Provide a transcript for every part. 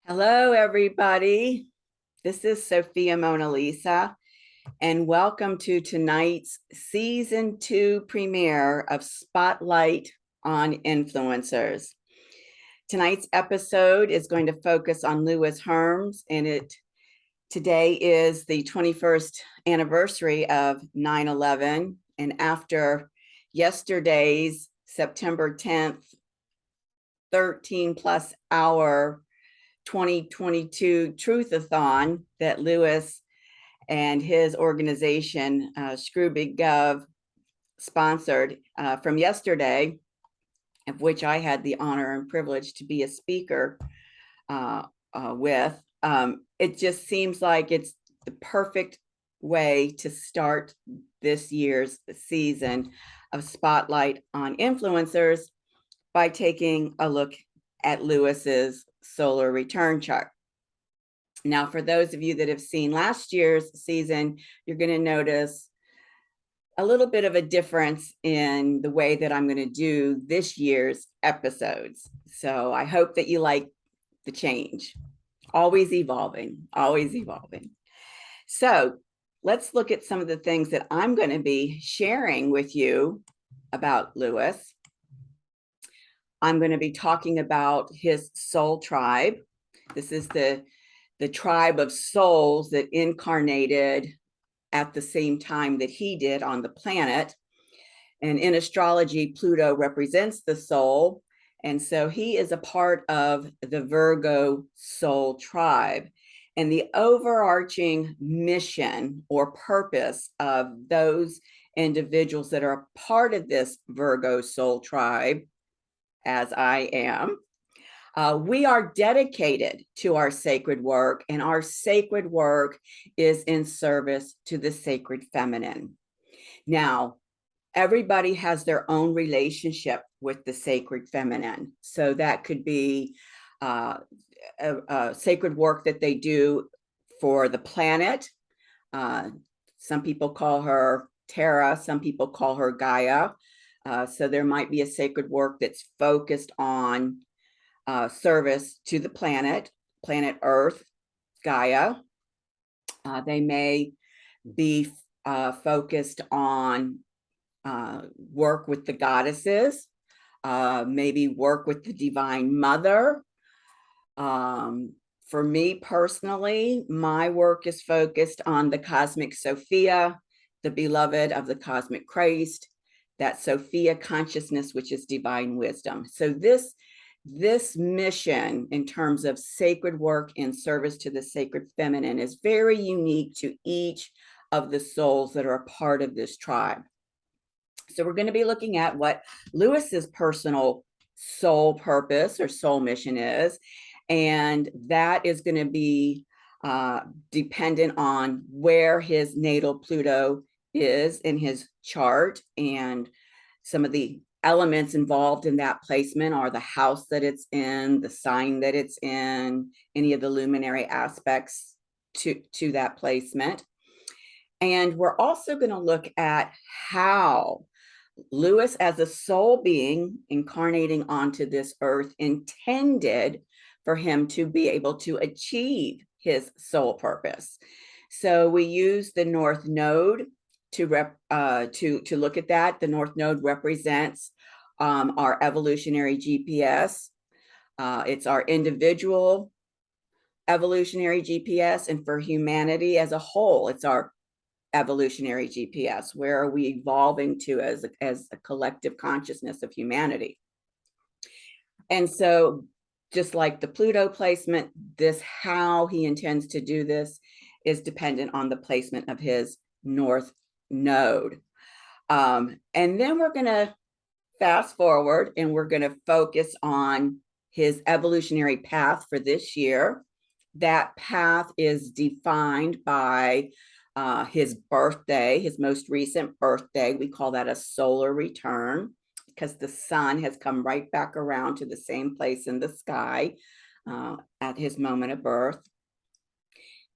Hello, everybody. This is Sophia Mona Lisa, and welcome to tonight's season 2 premiere of Spotlight on Influencers. Tonight's episode is going to focus on Lewis Herms, and today is the 21st anniversary of 9/11. And after yesterday's September 10th, 13 plus hour 2022 Truth-A-Thon that Lewis and his organization, ScrewBigGov, sponsored from yesterday, of which I had the honor and privilege to be a speaker with. It just seems like it's the perfect way to start this year's season of Spotlight on Influencers by taking a look at Lewis's solar return chart. Now, for those of you that have seen last year's season, you're going to notice a little bit of a difference in the way that I'm going to do this year's episodes. So I hope that you like the change. Always evolving, always evolving. So let's look at some of the things that I'm going to be sharing with you about Lewis. I'm going to be talking about his soul tribe. This is the tribe of souls that incarnated at the same time that he did on the planet. And in astrology, Pluto represents the soul. And so he is a part of the Virgo soul tribe. And the overarching mission or purpose of those individuals that are a part of this Virgo soul tribe, as I am, we are dedicated to our sacred work, and our sacred work is in service to the sacred feminine. Now, everybody has their own relationship with the sacred feminine. So that could be a sacred work that they do for the planet. Some people call her Terra, some people call her Gaia. So there might be a sacred work that's focused on service to the planet Earth, Gaia. They may be focused on work with the goddesses, maybe work with the Divine Mother. For me personally, my work is focused on the cosmic Sophia, the beloved of the cosmic Christ, that Sophia consciousness, which is divine wisdom. So this mission in terms of sacred work in service to the sacred feminine is very unique to each of the souls that are a part of this tribe. So we're going to be looking at what Lewis's personal soul purpose or soul mission is, and that is going to be dependent on where his natal Pluto is in his chart, and some of the elements involved in that placement are the house that it's in, the sign that it's in, any of the luminary aspects to that placement. And we're also going to look at how Lewis, as a soul being incarnating onto this earth, intended for him to be able to achieve his soul purpose. So we use the North Node to look at that. The North Node represents our evolutionary GPS. It's our individual evolutionary GPS, and for humanity as a whole, it's our evolutionary GPS. Where are we evolving to as a collective consciousness of humanity? And so, just like the Pluto placement, how he intends to do this is dependent on the placement of his North Node. And then we're going to fast forward, and we're going to focus on his evolutionary path for this year. That path is defined by his birthday, his most recent birthday. We call that a solar return, because the sun has come right back around to the same place in the sky at his moment of birth.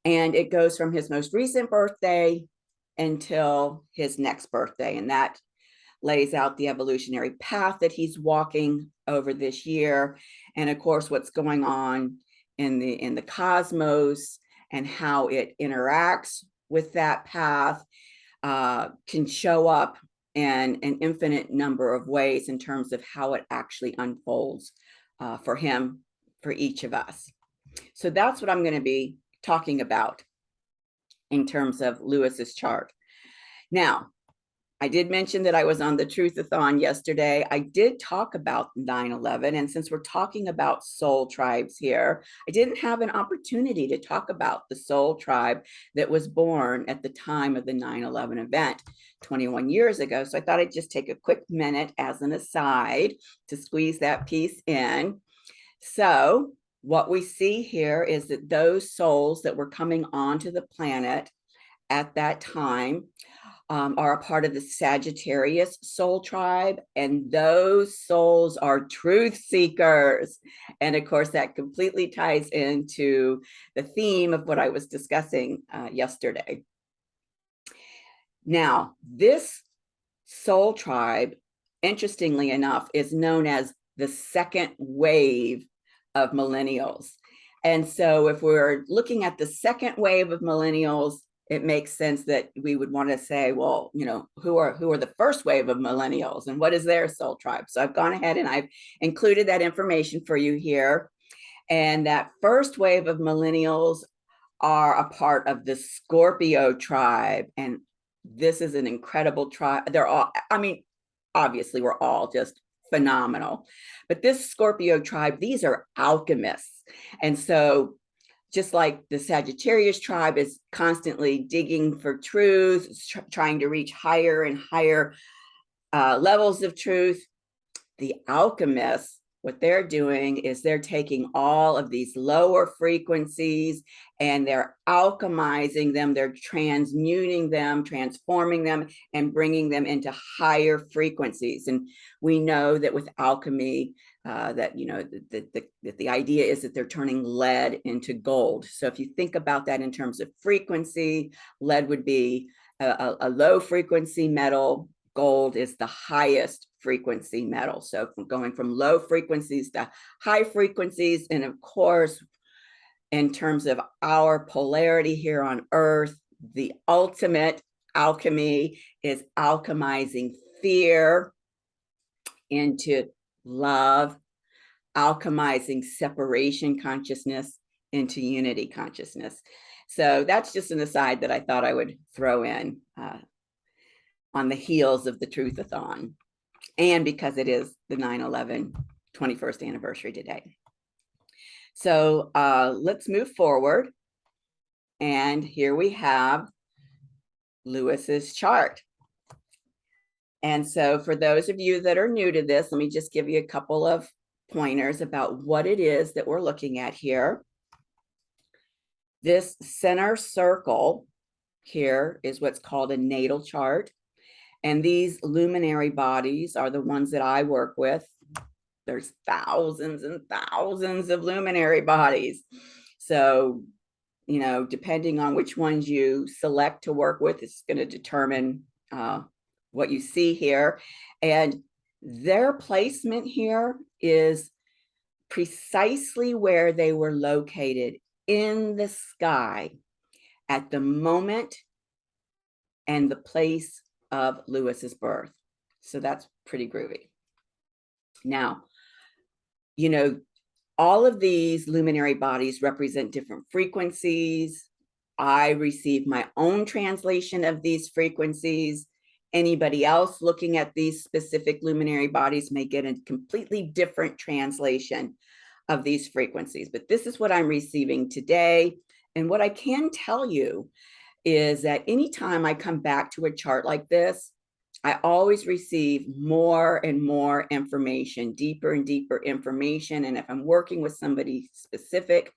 And it goes from his most recent birthday until his next birthday. And that lays out the evolutionary path that he's walking over this year. And of course, what's going on in the cosmos and how it interacts with that path can show up in an infinite number of ways in terms of how it actually unfolds for him, for each of us. So that's what I'm going to be talking about in terms of Lewis's chart. Now, I did mention that I was on the Truth-A-Thon yesterday. I did talk about 9/11, and since we're talking about soul tribes here, I didn't have an opportunity to talk about the soul tribe that was born at the time of the 9/11 event 21 years ago. So I thought I'd just take a quick minute as an aside to squeeze that piece in. So what we see here is that those souls that were coming onto the planet at that time are a part of the Sagittarius soul tribe, and those souls are truth seekers. And of course, that completely ties into the theme of what I was discussing yesterday. Now, this soul tribe, interestingly enough, is known as the second wave of millennials. And so if we're looking at the second wave of millennials, it makes sense that we would want to say, well, you know, who are the first wave of millennials and what is their soul tribe? So I've gone ahead and I've included that information for you here. And that first wave of millennials are a part of the Scorpio tribe. And this is an incredible tribe. They're all, I mean, obviously we're all just phenomenal. But this Scorpio tribe, these are alchemists. And so just like the Sagittarius tribe is constantly digging for truth, trying to reach higher and higher levels of truth, the alchemists, what they're doing is they're taking all of these lower frequencies and they're alchemizing them, they're transmuting them, transforming them, and bringing them into higher frequencies. And we know that with alchemy, that, you know, the idea is that they're turning lead into gold. So if you think about that in terms of frequency, lead would be a low frequency metal. Gold is the highest frequency metal. So going from low frequencies to high frequencies. And of course, in terms of our polarity here on Earth, the ultimate alchemy is alchemizing fear into love, alchemizing separation consciousness into unity consciousness. So that's just an aside that I thought I would throw in on the heels of the Truth-A-Thon, and because it is the 9/11 21st anniversary today. So let's move forward. And here we have Lewis's chart. And so for those of you that are new to this, let me just give you a couple of pointers about what it is that we're looking at here. This center circle here is what's called a natal chart. And these luminary bodies are the ones that I work with. There's thousands and thousands of luminary bodies. So, you know, depending on which ones you select to work with, it's going to determine what you see here. And their placement here is precisely where they were located in the sky at the moment and the place of Lewis's birth. So that's pretty groovy. Now, you know, all of these luminary bodies represent different frequencies. I receive my own translation of these frequencies. Anybody else looking at these specific luminary bodies may get a completely different translation of these frequencies. But this is what I'm receiving today. And what I can tell you is that anytime I come back to a chart like this, I always receive more and more information, deeper and deeper information. And if I'm working with somebody specific,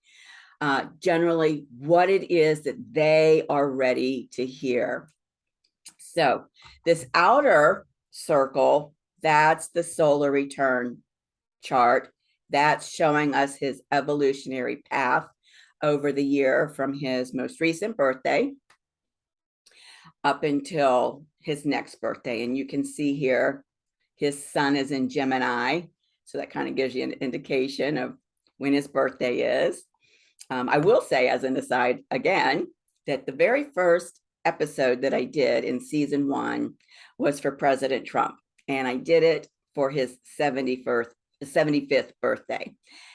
generally what it is that they are ready to hear. So this outer circle, that's the solar return chart. That's showing us his evolutionary path over the year from his most recent birthday up until his next birthday. And you can see here, his sun is in Gemini. So that kind of gives you an indication of when his birthday is. I will say, as an aside, again, that the very first episode that I did in season 1 was for President Trump, and I did it for his 75th birthday.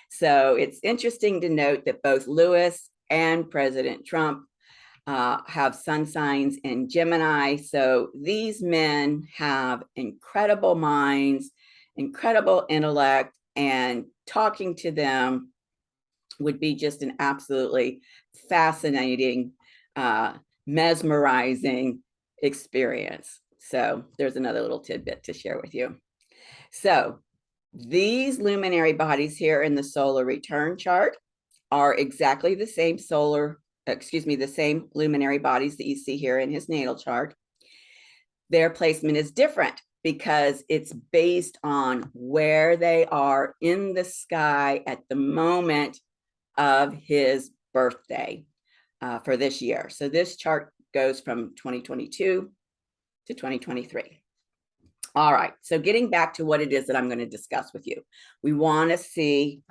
So it's interesting to note that both Lewis and President Trump have sun signs in Gemini. So these men have incredible minds, incredible intellect, and talking to them would be just an absolutely fascinating, mesmerizing experience. So there's another little tidbit to share with you. So these luminary bodies here in the solar return chart are exactly the same the same luminary bodies that you see here in his natal chart. Their placement is different because it's based on where they are in the sky at the moment of his birthday for this year. So this chart goes from 2022 to 2023. All right, so getting back to what it is that I'm going to discuss with you. We want to see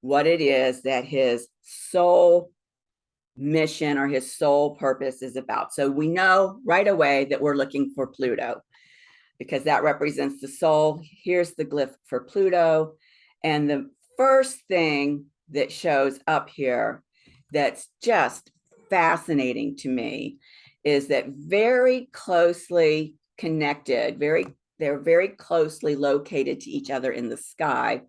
what it is that his soul mission or his soul purpose is about. So we know right away that we're looking for Pluto because that represents the soul. Here's the glyph for Pluto. And the first thing that shows up here that's just fascinating to me is that very closely connected, they're very closely located to each other in the sky,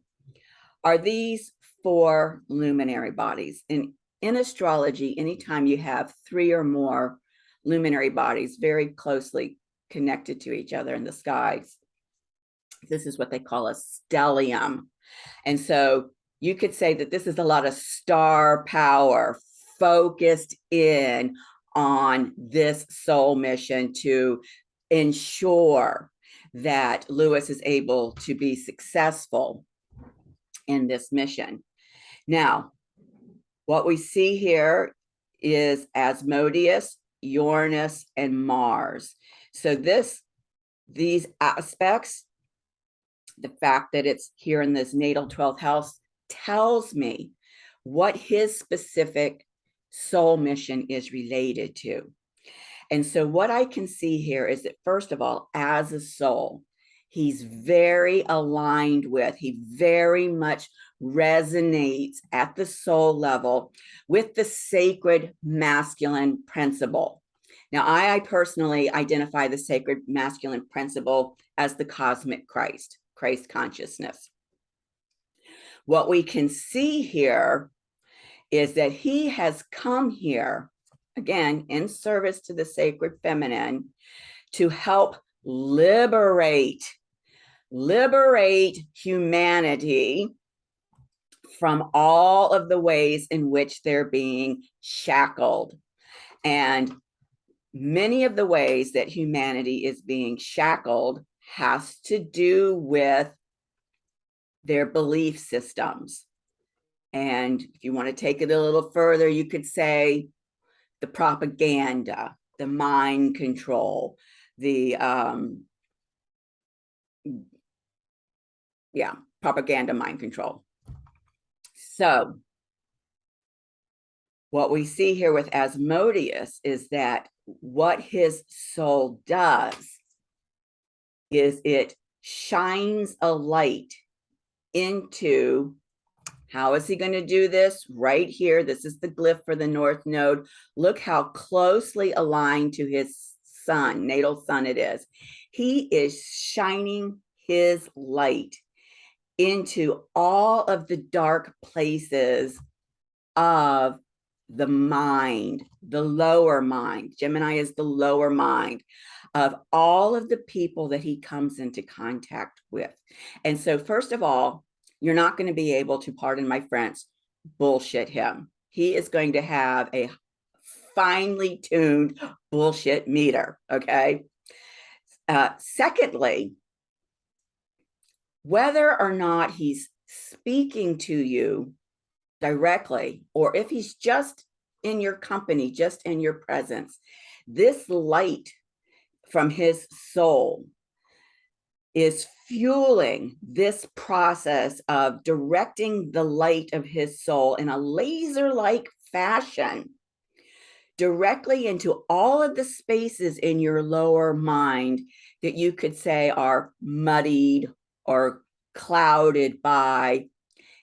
are these 4 luminary bodies. In astrology, anytime you have 3 or more luminary bodies very closely connected to each other in the skies, this is what they call a stellium. And so you could say that this is a lot of star power focused in on this soul mission to ensure that Lewis is able to be successful in this mission. Now, what we see here is Asmodeus, Uranus, and Mars. So these aspects, the fact that it's here in this natal 12th house, tells me what his specific soul mission is related to. And so what I can see here is that, first of all, as a soul, he's very aligned with, he very much resonates at the soul level with the sacred masculine principle. Now, I personally identify the sacred masculine principle as the cosmic Christ consciousness. What we can see here is that he has come here, again, in service to the sacred feminine, to help liberate humanity from all of the ways in which they're being shackled. And many of the ways that humanity is being shackled has to do with their belief systems. And if you want to take it a little further, you could say the propaganda, the mind control, the propaganda, mind control. So what we see here with Asmodeus is that what his soul does is it shines a light into, how is he going to do this? Right here, this is the glyph for the North Node. Look how closely aligned to his sun, natal sun it is. He is shining his light into all of the dark places of the mind, the lower mind. Gemini is the lower mind of all of the people that he comes into contact with. And so, first of all, you're not going to be able to, pardon my French, bullshit him. He is going to have a finely tuned bullshit meter, okay? Secondly, whether or not he's speaking to you directly, or if he's just in your company, just in your presence, this light from his soul is fueling this process of directing the light of his soul in a laser-like fashion directly into all of the spaces in your lower mind that you could say are muddied or clouded by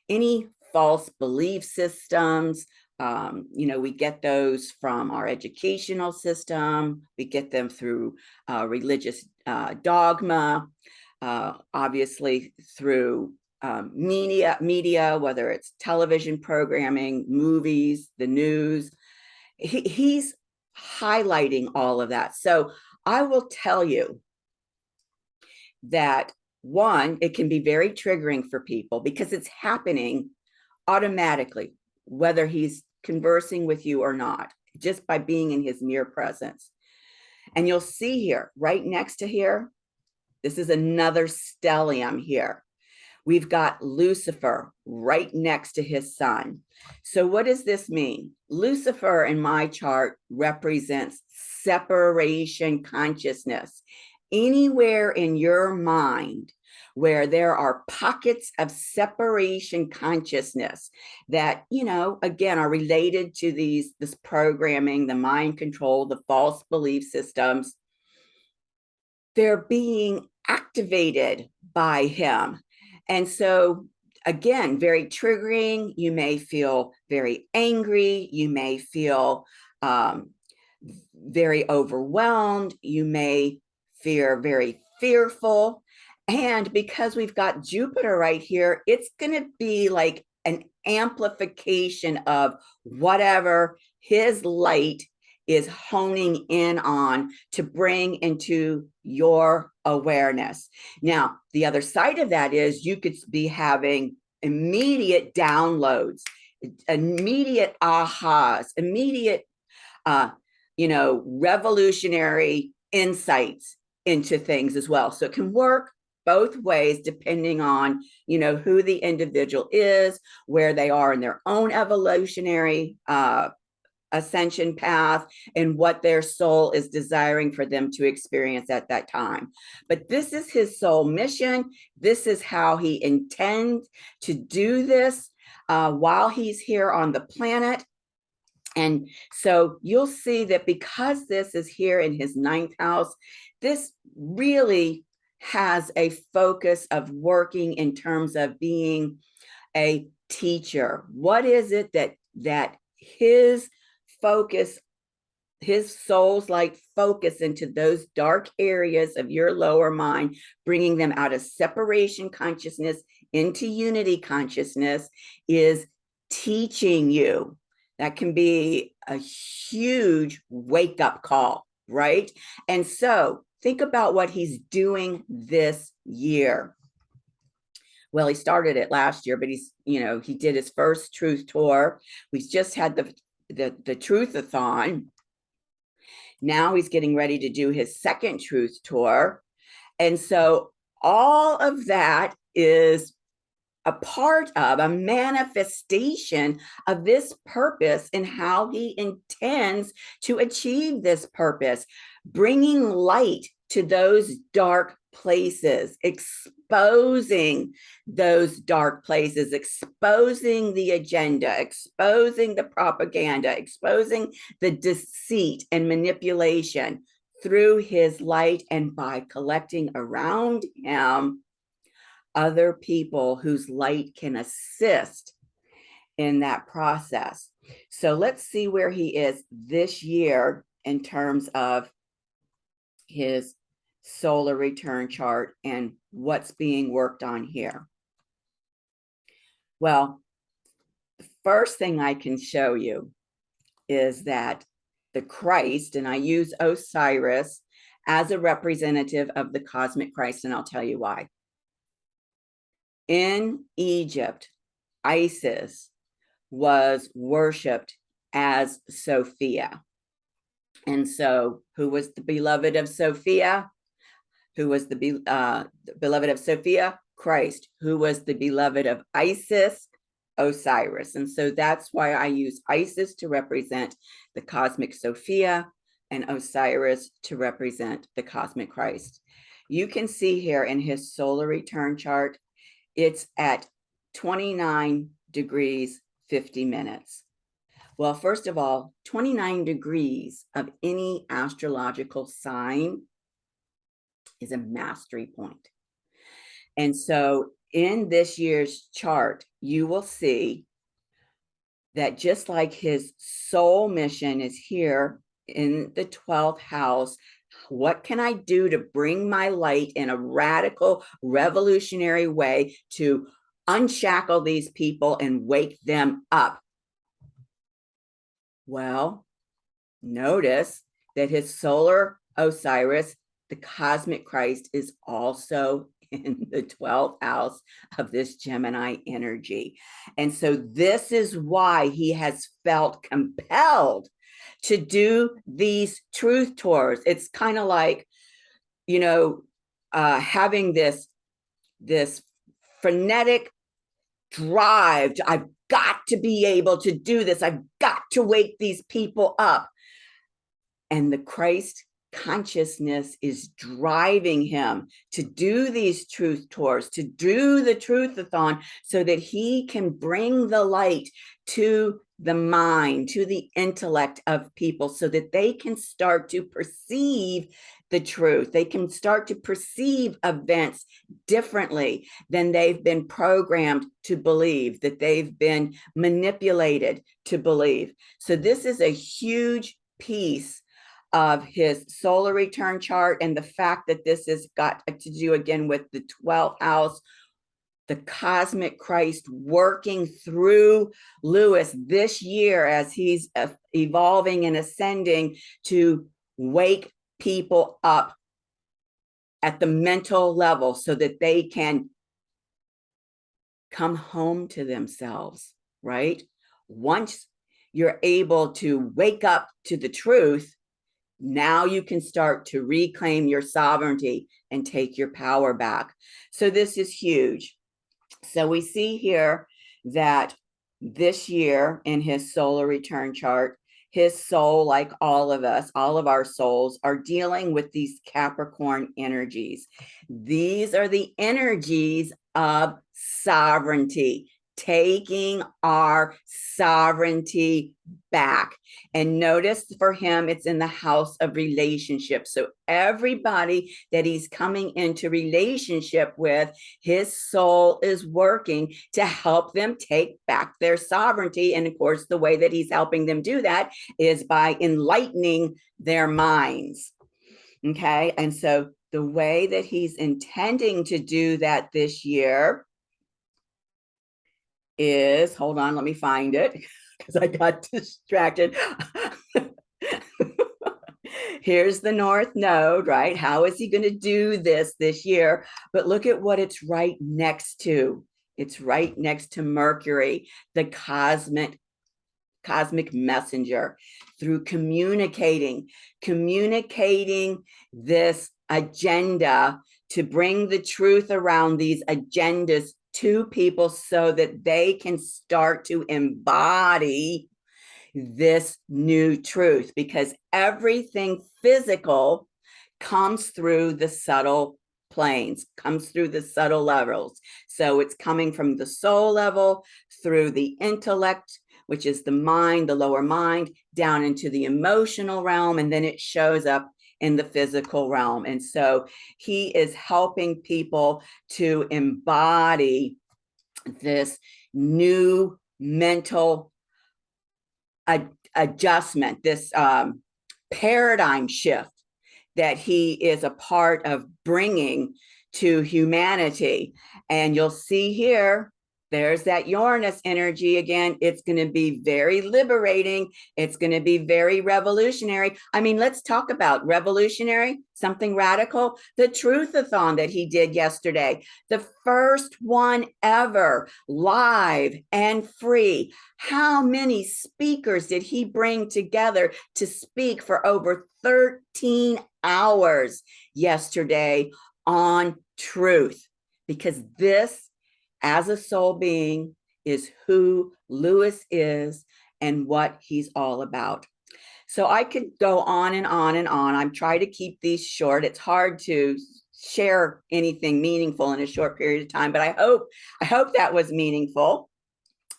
any false belief systems. We get those from our educational system. We get them through religious dogma, obviously through media, whether it's television programming, movies, the news. He's highlighting all of that. So I will tell you that, one, it can be very triggering for people because it's happening automatically, whether he's conversing with you or not, just by being in his mere presence. And you'll see here, right next to here, this is another stellium here. We've got Lucifer right next to his sun. So what does this mean? Lucifer in my chart represents separation consciousness. Anywhere in your mind where there are pockets of separation consciousness that, again, are related to this programming, the mind control, the false belief systems, they're being activated by him. And so, again, very triggering. You may feel very angry. You may feel very overwhelmed. You may feel very fearful. And because we've got Jupiter right here, it's going to be like an amplification of whatever his light is honing in on to bring into your awareness. Now, the other side of that is you could be having immediate downloads, immediate ahas, immediate, revolutionary insights into things as well. So it can work both ways depending on, who the individual is, where they are in their own evolutionary ascension path, and what their soul is desiring for them to experience at that time. But this is his soul mission. This is how he intends to do this while he's here on the planet. And so you'll see that because this is here in his 9th house, this really has a focus of working in terms of being a teacher. What is it that his focus, his soul's like focus into those dark areas of your lower mind, bringing them out of separation consciousness into unity consciousness, is teaching you. That can be a huge wake-up call, right? And so think about what he's doing this year. Well, he started it last year, but he did his first Truth Tour. We just had the Truth-A-Thon. Now he's getting ready to do his second Truth Tour. And so all of that is a part of a manifestation of this purpose and how he intends to achieve this purpose, bringing light to those dark places, exposing those dark places, exposing the agenda, exposing the propaganda, exposing the deceit and manipulation through his light, and by collecting around him other people whose light can assist in that process. So let's see where he is this year in terms of his solar return chart and what's being worked on here. Well, the first thing I can show you is that the Christ, and I use Osiris as a representative of the cosmic Christ, and I'll tell you why. In Egypt, Isis was worshipped as Sophia. And so who was the beloved of Sophia? Who was the beloved of Sophia? Christ. Who was the beloved of Isis? Osiris. And so that's why I use Isis to represent the cosmic Sophia and Osiris to represent the cosmic Christ. You can see here in his solar return chart, it's at 29 degrees, 50 minutes. Well, first of all, 29 degrees of any astrological sign is a mastery point. And so in this year's chart, you will see that just like his soul mission is here in the 12th house, what can I do to bring my light in a radical, revolutionary way to unshackle these people and wake them up? Well, notice that his solar Osiris, the cosmic Christ, is also in the 12th house of this Gemini energy. And so this is why he has felt compelled to do these truth tours. It's kind of like, having this frenetic drive to, I've got to be able to do this. I've got to wake these people up. And the Christ consciousness is driving him to do these truth tours, to do the Truth-A-Thon, so that he can bring the light to the mind, to the intellect of people, so that they can start to perceive the truth. They can start to perceive events differently than they've been programmed to believe, that they've been manipulated to believe. So this is a huge piece of his solar return chart, and the fact that this has got to do again with the 12th house, the cosmic Christ working through Lewis this year as he's evolving and ascending to wake people up at the mental level so that they can come home to themselves, right? Once you're able to wake up to the truth, now you can start to reclaim your sovereignty and take your power back. So this is huge. So we see here that this year in his solar return chart, his soul, like all of us, all of our souls, are dealing with these Capricorn energies. These are the energies of sovereignty, taking our sovereignty back. And notice for him, it's in the house of relationships. So everybody that he's coming into relationship with, his soul is working to help them take back their sovereignty. And of course, the way that he's helping them do that is by enlightening their minds. Okay. And so the way that he's intending to do that this year is, hold on, let me find it because I got distracted. Here's the North Node, right? How is he going to do this year? But look at what it's right next to. It's right next to Mercury, the cosmic messenger, through communicating this agenda to bring the truth around these agendas to people so that they can start to embody this new truth, because everything physical comes through the subtle planes, comes through the subtle levels. So it's coming from the soul level through the intellect, which is the mind, the lower mind, down into the emotional realm, and then it shows up in the physical realm. And so he is helping people to embody this new mental adjustment, this paradigm shift that he is a part of bringing to humanity. And you'll see here, there's that Uranus energy again. It's going to be very liberating. It's going to be very revolutionary. I mean, let's talk about revolutionary, something radical. The Truth-A-Thon that he did yesterday, the first one ever, live and free. How many speakers did he bring together to speak for over 13 hours yesterday on truth? Because this, as a soul being, is who Lewis is and what he's all about. So I could go on and on and on. I'm trying to keep these short. It's hard to share anything meaningful in a short period of time, but I hope that was meaningful.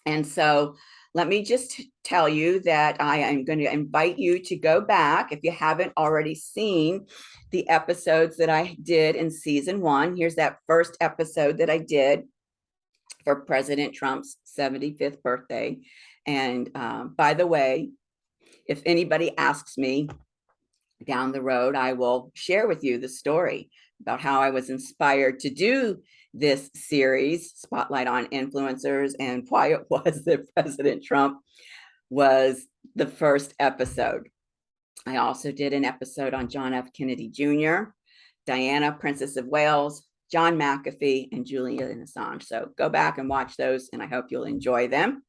And so let me just tell you that I am going to invite you to go back if you haven't already seen the episodes that I did in season 1. Here's that first episode that I did for President Trump's 75th birthday. And by the way, if anybody asks me down the road, I will share with you the story about how I was inspired to do this series, Spotlight on Influencers, and why it was that President Trump was the first episode. I also did an episode on John F. Kennedy Jr., Diana, Princess of Wales, John McAfee, and Julian Assange. So go back and watch those, and I hope you'll enjoy them.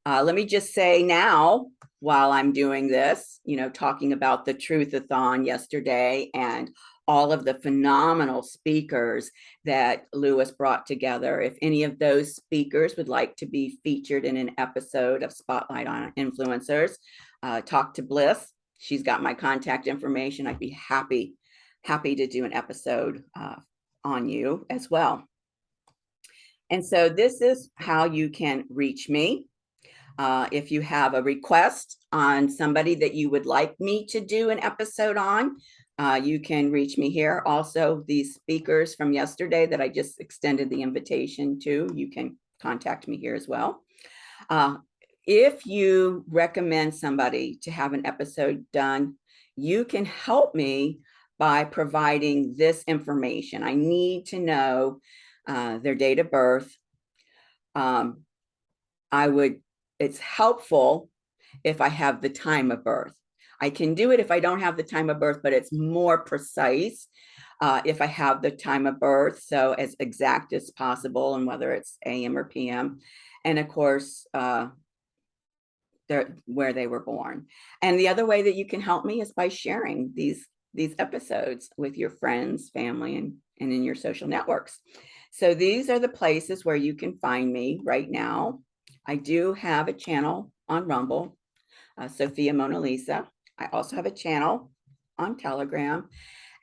Let me just say now, while I'm doing this, talking about the Truth-A-Thon yesterday and all of the phenomenal speakers that Lewis brought together. If any of those speakers would like to be featured in an episode of Spotlight on Influencers, talk to Bliss. She's got my contact information. I'd be happy to do an episode on you as well. And so this is how you can reach me. If you have a request on somebody that you would like me to do an episode on, you can reach me here. Also, these speakers from yesterday that I just extended the invitation to, you can contact me here as well. If you recommend somebody to have an episode done, you can help me by providing this information. I need to know their date of birth. It's helpful if I have the time of birth. I can do it if I don't have the time of birth, but it's more precise if I have the time of birth, so as exact as possible, and whether it's AM or PM, and of course, where they were born. And the other way that you can help me is by sharing these episodes with your friends, family, and in your social networks. So these are the places where you can find me right now. I do have a channel on Rumble, Sophia Mona Lisa. I also have a channel on Telegram,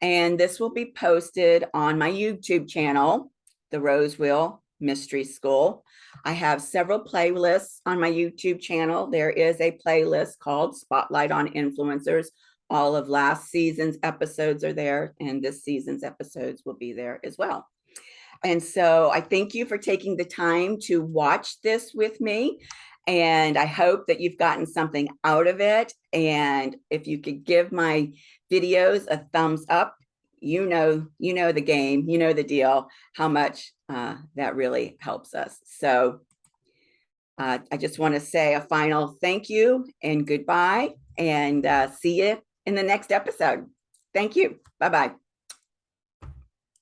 and this will be posted on my YouTube channel, The Roseville Mystery School. I have several playlists on my YouTube channel. There is a playlist called Spotlight on Influencers. All of last season's episodes are there, and this season's episodes will be there as well. And so I thank you for taking the time to watch this with me. And I hope that you've gotten something out of it. And if you could give my videos a thumbs up, you know the game, you know the deal, how much that really helps us. So I just want to say a final thank you and goodbye, and see you in the next episode. Thank you. Bye-bye.